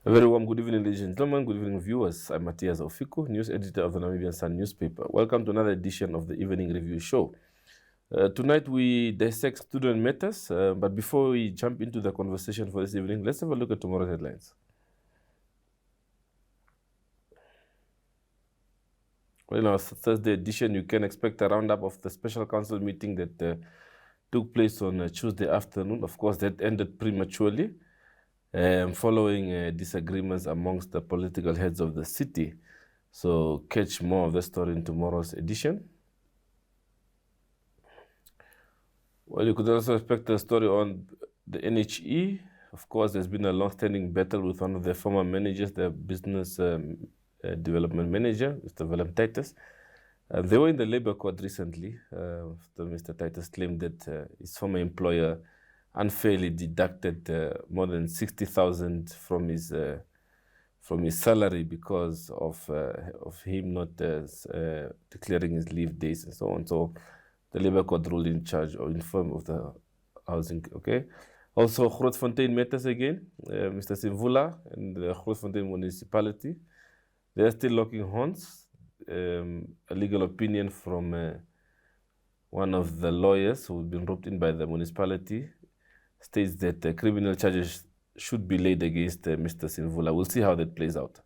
A very warm good evening, ladies and gentlemen. Good evening, viewers. I'm Matthias Ofiku, news editor of the Namibian Sun newspaper. Welcome to another edition of the Evening Review Show. Tonight we dissect student matters, but before we jump into the conversation for this evening, let's have a look at tomorrow's headlines. Well, in our Thursday edition, you can expect a roundup of the special council meeting that took place on Tuesday afternoon. Of course, that ended prematurely. Following disagreements amongst the political heads of the city. So catch more of the story in tomorrow's edition. Well, you could also expect a story on the NHE. Of course, there's been a long-standing battle with one of their former managers, the business development manager, Mr. Willem Titus. They were in the labor court recently. Mr. Titus claimed that his former employer unfairly deducted more than 60,000 from his salary because of him not declaring his leave days and so on. So the labor court ruled in charge or in form of the housing. Okay. Also, Grootfontein matters again. Mr. Simvula and the Grootfontein municipality, they are still locking horns. A legal opinion from one of the lawyers who've been roped in by the municipality states that criminal charges should be laid against Mr. Simvula. We'll see how that plays out.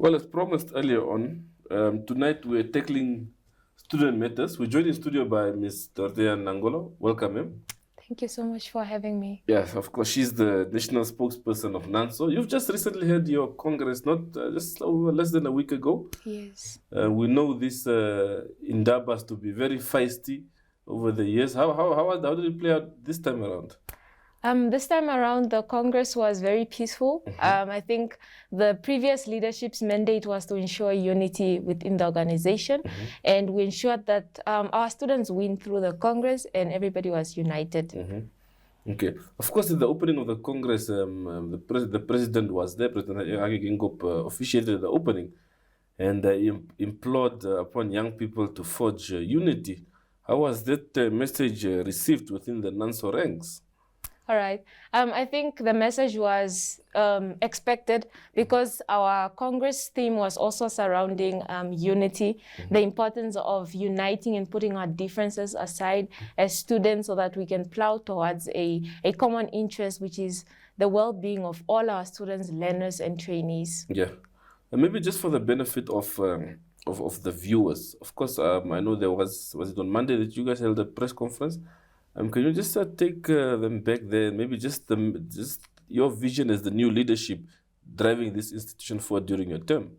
Well, as promised earlier on, tonight we're tackling student matters. We're joined in studio by Ms. Dorthea Nangolo. Welcome, ma'am. Thank you so much for having me. Yes, of course. She's the national spokesperson of Nanso. You've just recently had your congress, not just less than a week ago. Yes. We know this Indabas to be very feisty over the years. How did it play out this time around? This time around, the Congress was very peaceful. I think the previous leadership's mandate was to ensure unity within the organization, and we ensured that our students win through the Congress and everybody was united. Okay. Of course, at the opening of the Congress, the president was there. President Hage Geingob officiated the opening, and implored upon young people to forge unity. How was that message received within the Nanso ranks? All right. I think the message was expected because our Congress theme was also surrounding unity, the importance of uniting and putting our differences aside as students so that we can plow towards a common interest, which is the well-being of all our students, learners, and trainees. Yeah. And maybe just for the benefit of the viewers, of course, I know there was it on Monday that you guys held a press conference? Can you just take them back there? Maybe just your vision as the new leadership driving this institution forward during your term.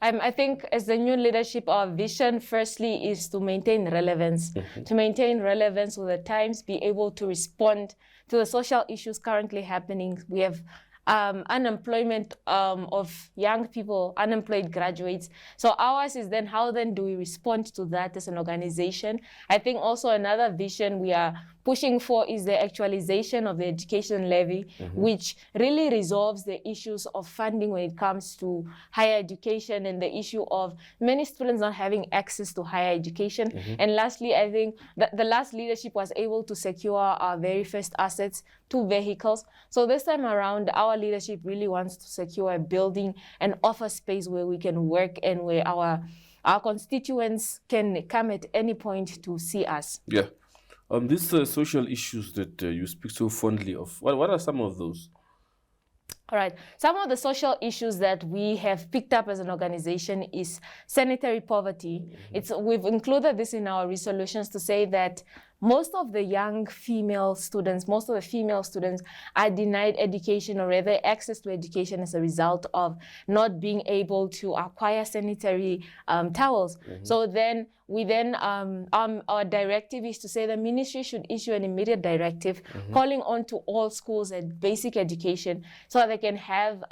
I think as the new leadership, our vision firstly is to maintain relevance. To maintain relevance with the times, be able to respond to the social issues currently happening. We have unemployment of young people, unemployed graduates. So ours is then how then do we respond to that as an organization? I think also another vision we are pushing for is the actualization of the education levy, which really resolves the issues of funding when it comes to higher education and the issue of many students not having access to higher education. And lastly, I think that the last leadership was able to secure our very first assets, 2 vehicles. So this time around, our leadership really wants to secure a building and offer space where we can work and where our constituents can come at any point to see us. Yeah. These social issues that you speak so fondly of, what are some of those? All right. Some of the social issues that we have picked up as an organization is sanitary poverty. We've included this in our resolutions to say that most of the female students are denied education or rather access to education as a result of not being able to acquire sanitary towels. So then our directive is to say the ministry should issue an immediate directive calling on to all schools at basic education so that they can have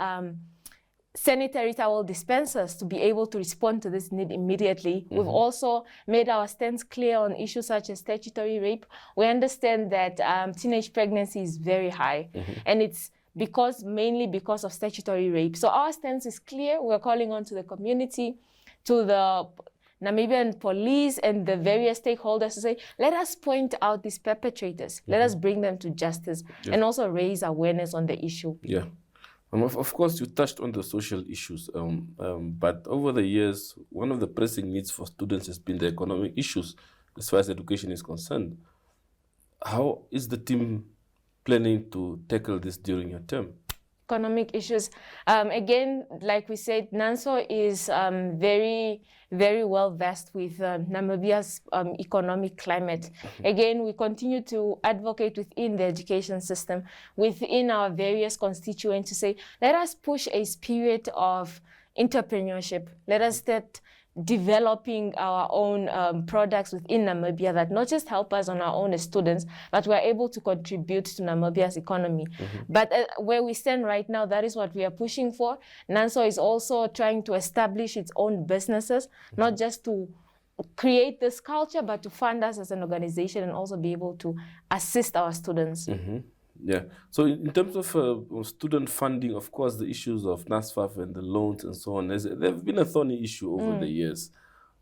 sanitary towel dispensers to be able to respond to this need immediately. We've also made our stance clear on issues such as statutory rape. We understand that teenage pregnancy is very high, and it's mainly because of statutory rape. So our stance is clear. We're calling on to the community, to the Namibian police and the various stakeholders to say, let us point out these perpetrators. Let us bring them to justice and also raise awareness on the issue. Yeah. Of course, you touched on the social issues, but over the years, one of the pressing needs for students has been the economic issues as far as education is concerned. How is the team planning to tackle this during your term? Economic issues. Again, like we said, Nanso is very, very well versed with Namibia's economic climate. Again, we continue to advocate within the education system, within our various constituents to say, let us push a spirit of entrepreneurship. Let us start developing our own products within Namibia that not just help us on our own as students, but we're able to contribute to Namibia's economy. But where we stand right now, that is what we are pushing for. Nanso is also trying to establish its own businesses, not just to create this culture, but to fund us as an organization and also be able to assist our students. Yeah. So in terms of student funding, of course, the issues of NSFAF and the loans and so on, they've been a thorny issue over the years.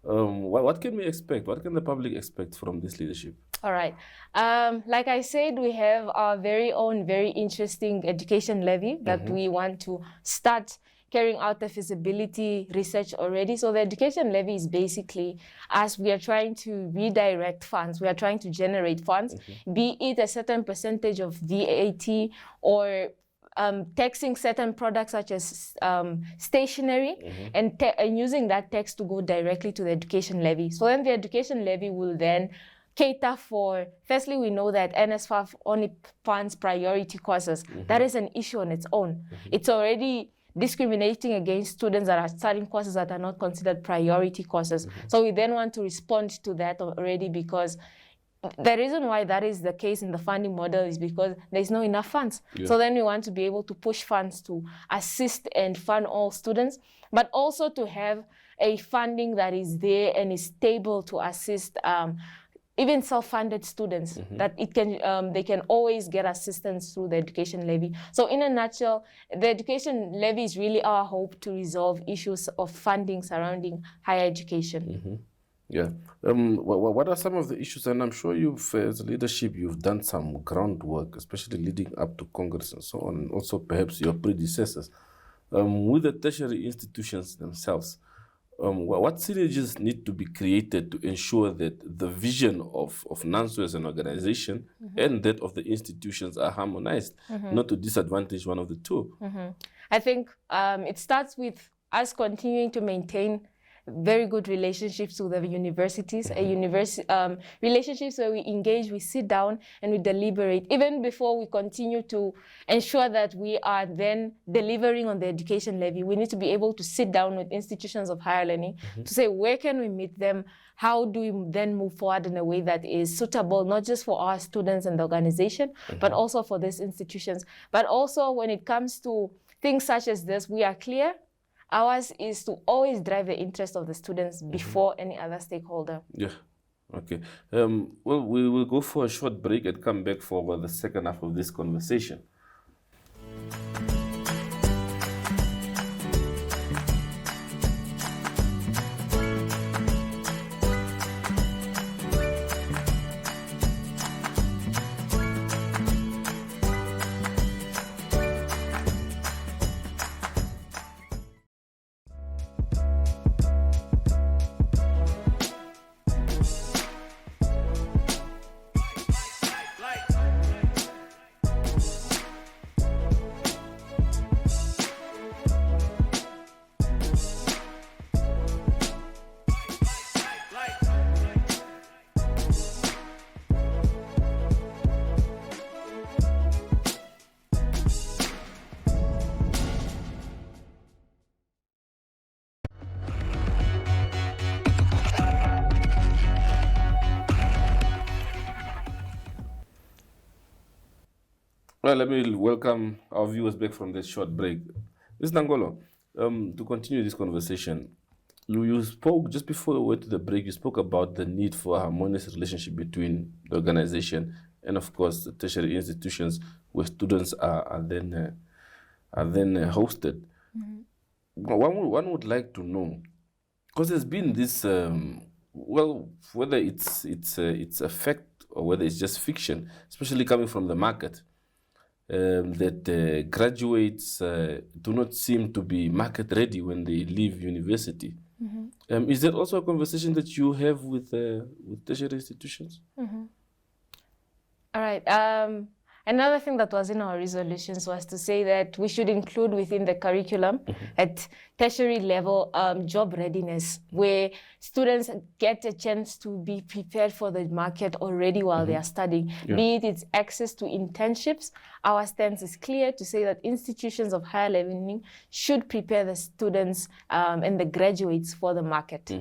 What can we expect? What can the public expect from this leadership? All right. Like I said, we have our very own, very interesting education levy that we want to start carrying out the feasibility research already. So the education levy is basically as we are trying to redirect funds, we are trying to generate funds, be it a certain percentage of VAT or taxing certain products such as stationery and using that tax to go directly to the education levy. So then the education levy will then cater for, firstly, we know that NSFAF only funds priority courses. That is an issue on its own. It's already discriminating against students that are studying courses that are not considered priority courses. So we then want to respond to that already, because the reason why that is the case in the funding model is because there's not enough funds. So then we want to be able to push funds to assist and fund all students, but also to have a funding that is there and is stable to assist even self-funded students, that they can always get assistance through the education levy. So in a nutshell, the education levy is really our hope to resolve issues of funding surrounding higher education. Yeah. What are some of the issues? And I'm sure as a leadership, you've done some groundwork, especially leading up to Congress and so on, and also perhaps your predecessors. With the tertiary institutions themselves, what synergies need to be created to ensure that the vision of Nanso as an organization and that of the institutions are harmonized, not to disadvantage one of the two? I think it starts with us continuing to maintain very good relationships with the universities, relationships where we engage, we sit down and we deliberate. Even before we continue to ensure that we are then delivering on the education levy, we need to be able to sit down with institutions of higher learning to say, where can we meet them? How do we then move forward in a way that is suitable, not just for our students and the organization, but also for these institutions. But also when it comes to things such as this, we are clear. Ours is to always drive the interest of the students before any other stakeholder. Yeah. Okay. Well, we will go for a short break and come back for the second half of this conversation. Well, let me welcome our viewers back from this short break. Ms. Nangolo, to continue this conversation, you spoke just before we went to the break. You spoke about the need for a harmonious relationship between the organization and, of course, the tertiary institutions where students are then hosted. One would like to know, because there's been this, whether it's a fact or whether it's just fiction, especially coming from the market, that graduates do not seem to be market ready when they leave university. Is that also a conversation that you have with tertiary institutions? All right. Another thing that was in our resolutions was to say that we should include within the curriculum at tertiary level job readiness, where students get a chance to be prepared for the market already while they are studying, be it it's access to internships. Our stance is clear to say that institutions of higher learning should prepare the students and the graduates for the market.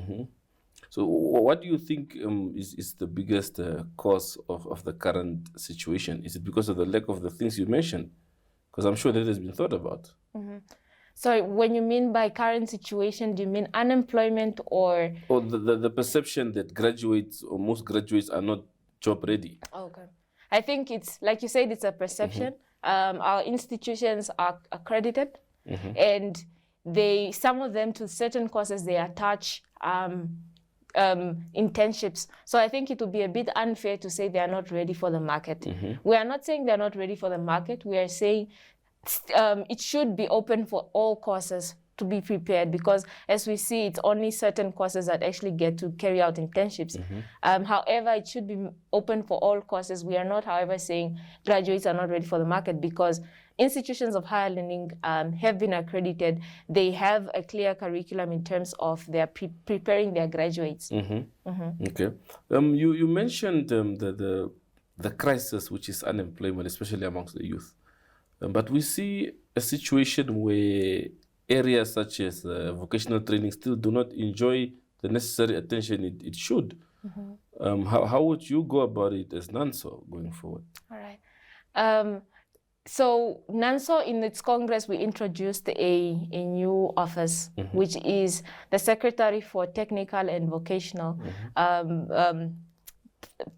So what do you think is the biggest cause of the current situation? Is it because of the lack of the things you mentioned? Because I'm sure that has been thought about. So when you mean by current situation, do you mean unemployment or the perception that graduates or most graduates are not job ready? Okay. I think it's, like you said, it's a perception. Our institutions are accredited, and some of them to certain courses, they attach internships. So I think it would be a bit unfair to say they are not ready for the market. We are not saying they're not ready for the market. We are saying it should be open for all courses to be prepared, because as we see, it's only certain courses that actually get to carry out internships. However, it should be open for all courses. We are not, however, saying graduates are not ready for the market, because institutions of higher learning have been accredited. They have a clear curriculum in terms of their preparing their graduates. Okay. You mentioned the crisis, which is unemployment, especially amongst the youth. But we see a situation where areas such as vocational training still do not enjoy the necessary attention it should. How would you go about it as Nanso going forward? All right. So Nanso, in its Congress, we introduced a new office, which is the Secretary for Technical and Vocational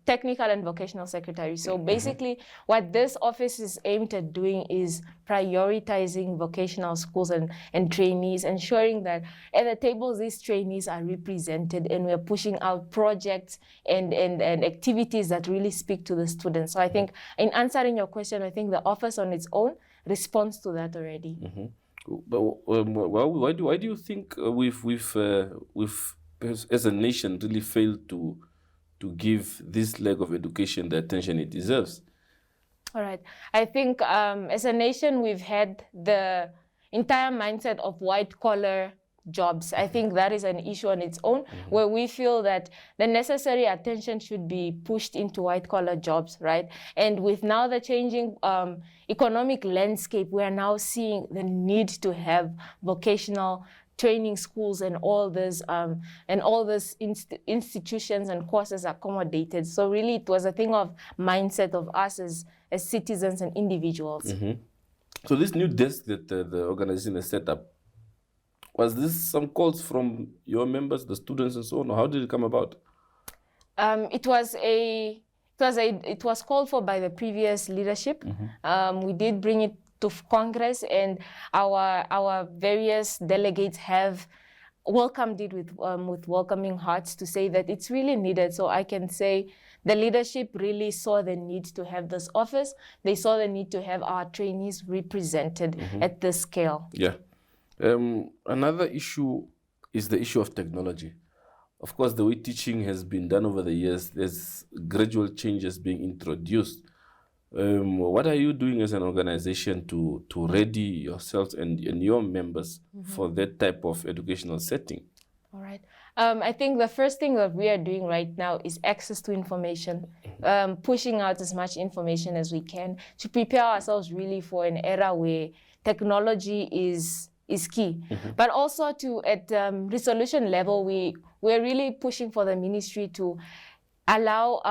Technical and Vocational Secretary. So basically, what this office is aimed at doing is prioritizing vocational schools and trainees, ensuring that at the tables these trainees are represented, and we're pushing out projects and activities that really speak to the students. So I think in answering your question, I think the office on its own responds to that already. But why do you think we've as a nation really failed to give this leg of education the attention it deserves? All right. I think as a nation, we've had the entire mindset of white-collar jobs. I think that is an issue on its own, where we feel that the necessary attention should be pushed into white-collar jobs, right? And with now the changing economic landscape, we are now seeing the need to have vocational training schools and all these institutions and courses accommodated. So really, it was a thing of mindset of us as citizens and individuals. So this new desk that the organization has set up, was this some calls from your members, the students, and so on, or how did it come about? It was called for by the previous leadership. We did bring it to Congress, and our various delegates have welcomed it with welcoming hearts to say that it's really needed. So I can say the leadership really saw the need to have this office. They saw the need to have our trainees represented at this scale. Yeah. Another issue is the issue of technology. Of course, the way teaching has been done over the years, there's gradual changes being introduced. What are you doing as an organization to ready yourselves and your members for that type of educational setting? All right. I think the first thing that we are doing right now is access to information, pushing out as much information as we can to prepare ourselves really for an era where technology is key. But also at resolution level, we're really pushing for the ministry to allow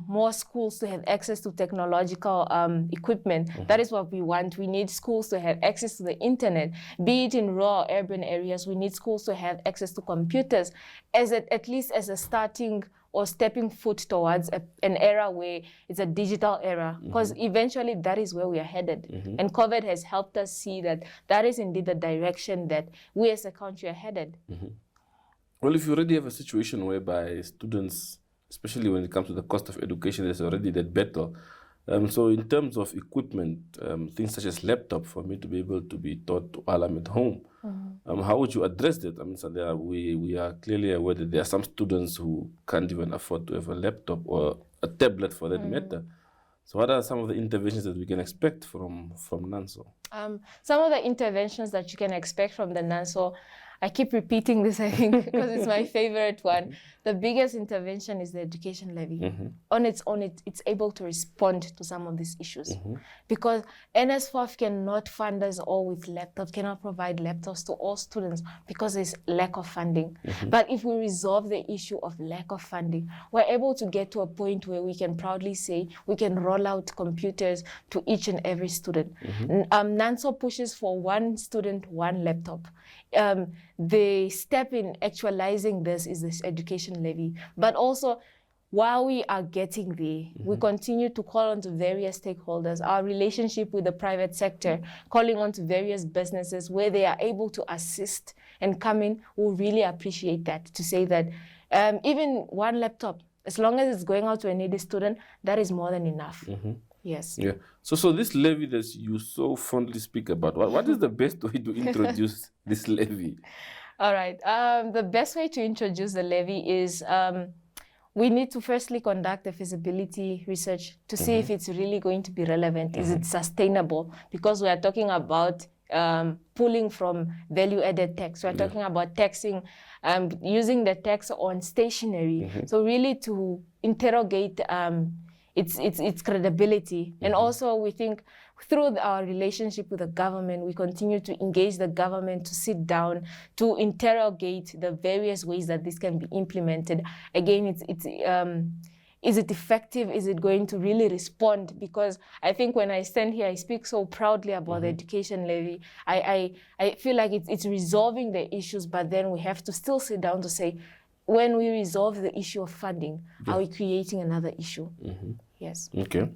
more schools to have access to technological equipment. That is what we want. We need schools to have access to the internet, be it in rural or urban areas. We need schools to have access to computers at least as a starting or stepping foot towards an era where it's a digital era, because eventually that is where we are headed. And COVID has helped us see that that is indeed the direction that we as a country are headed. Well, if you already have a situation whereby students, especially when it comes to the cost of education, there's already that battle. So in terms of equipment, things such as laptop for me to be able to be taught while I'm at home, how would you address that? I mean, so we are clearly aware that there are some students who can't even afford to have a laptop or a tablet for that matter. So what are some of the interventions that we can expect from Nanso? Some of the interventions that you can expect from the Nanso, I keep repeating this, I think, because it's my favorite one. The biggest intervention is the education levy. On its own, it's able to respond to some of these issues. Because NSFAF cannot fund us all with laptops, cannot provide laptops to all students because there's lack of funding. But if we resolve the issue of lack of funding, we're able to get to a point where we can proudly say we can roll out computers to each and every student. Nanso pushes for one student, one laptop. The step in actualizing this is this education levy. But also, while we are getting there, we continue to call on to various stakeholders, our relationship with the private sector, calling on to various businesses where they are able to assist and come in. We'll really appreciate that, to say that even one laptop, as long as it's going out to a needy student, that is more than enough. Yes. Yeah. So this levy that you so fondly speak about, what is the best way to introduce this levy? All right. The best way to introduce the levy is we need to firstly conduct a feasibility research to see if it's really going to be relevant. Is it sustainable? Because we are talking about pulling from value-added tax. We're talking about taxing, using the tax on stationery. So really to interrogate its credibility. And also we think through our relationship with the government, we continue to engage the government to sit down, to interrogate the various ways that this can be implemented. Again, is it effective? Is it going to really respond? Because I think when I stand here, I speak so proudly about the education levy. I feel like it's resolving the issues, but then we have to still sit down to say, when we resolve the issue of funding, are we creating another issue? Yes. Okay.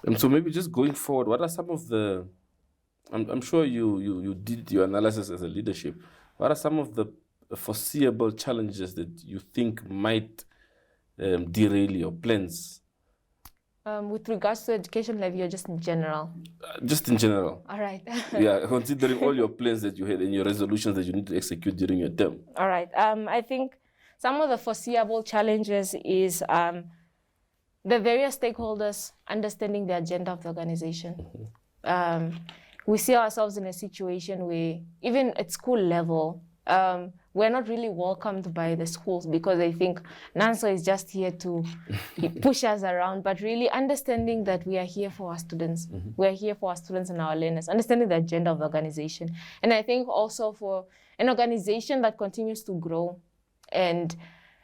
And so maybe just going forward, what are some of the, I'm sure you did your analysis as a leadership, what are some of the foreseeable challenges that you think might derail your plans? With regards to education levy or just in general? Just in general. All right. Yeah, considering all your plans that you had and your resolutions that you need to execute during your term. All right. I think some of the foreseeable challenges is the various stakeholders understanding the agenda of the organization. We see ourselves in a situation where even at school level, we're not really welcomed by the schools because they think Nanso is just here to push us around, but really understanding that we are here for our students. We are here for our students and our learners, understanding the agenda of the organization. And I think also for an organization that continues to grow and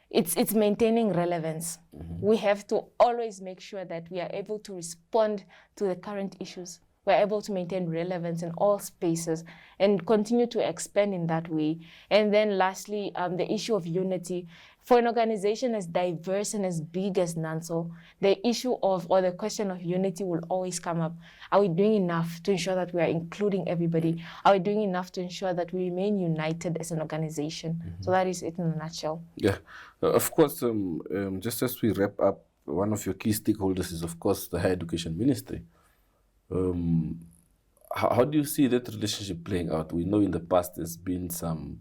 it's maintaining relevance. We have to always make sure that we are able to respond to the current issues. We're able to maintain relevance in all spaces and continue to expand in that way. And then lastly, the issue of unity. For an organization as diverse and as big as Nanso, the issue of, or the question of unity will always come up. Are we doing enough to ensure that we are including everybody? Are we doing enough to ensure that we remain united as an organization? So that is it in a nutshell. Yeah, of course, just as we wrap up, one of your key stakeholders is, of course, the Higher Education Ministry. How do you see that relationship playing out? We know in the past there's been some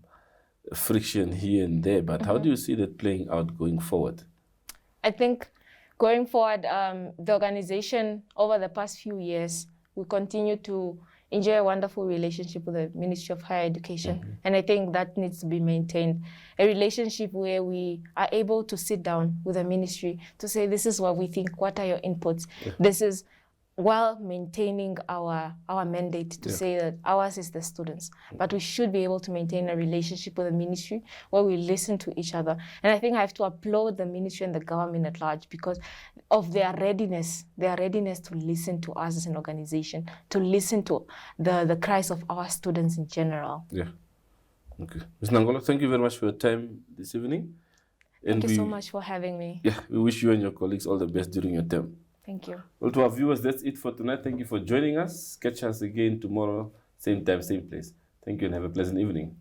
friction here and there, but how do you see that playing out going forward? I think going forward, the organization over the past few years, we continue to enjoy a wonderful relationship with the Ministry of Higher Education. And I think that needs to be maintained. A relationship where we are able to sit down with the ministry to say, this is what we think, what are your inputs? This is while maintaining our mandate to say that ours is the students, but we should be able to maintain a relationship with the ministry where we listen to each other. And I think I have to applaud the ministry and the government at large because of their readiness to listen to us as an organization, to listen to the cries of our students in general. Yeah. Okay. Ms. Nangolo, thank you very much for your time this evening. Thank you so much for having me. Yeah, we wish you and your colleagues all the best during your term. Thank you. Well, to our viewers, that's it for tonight. Thank you for joining us. Catch us again tomorrow, same time, same place. Thank you and have a pleasant evening.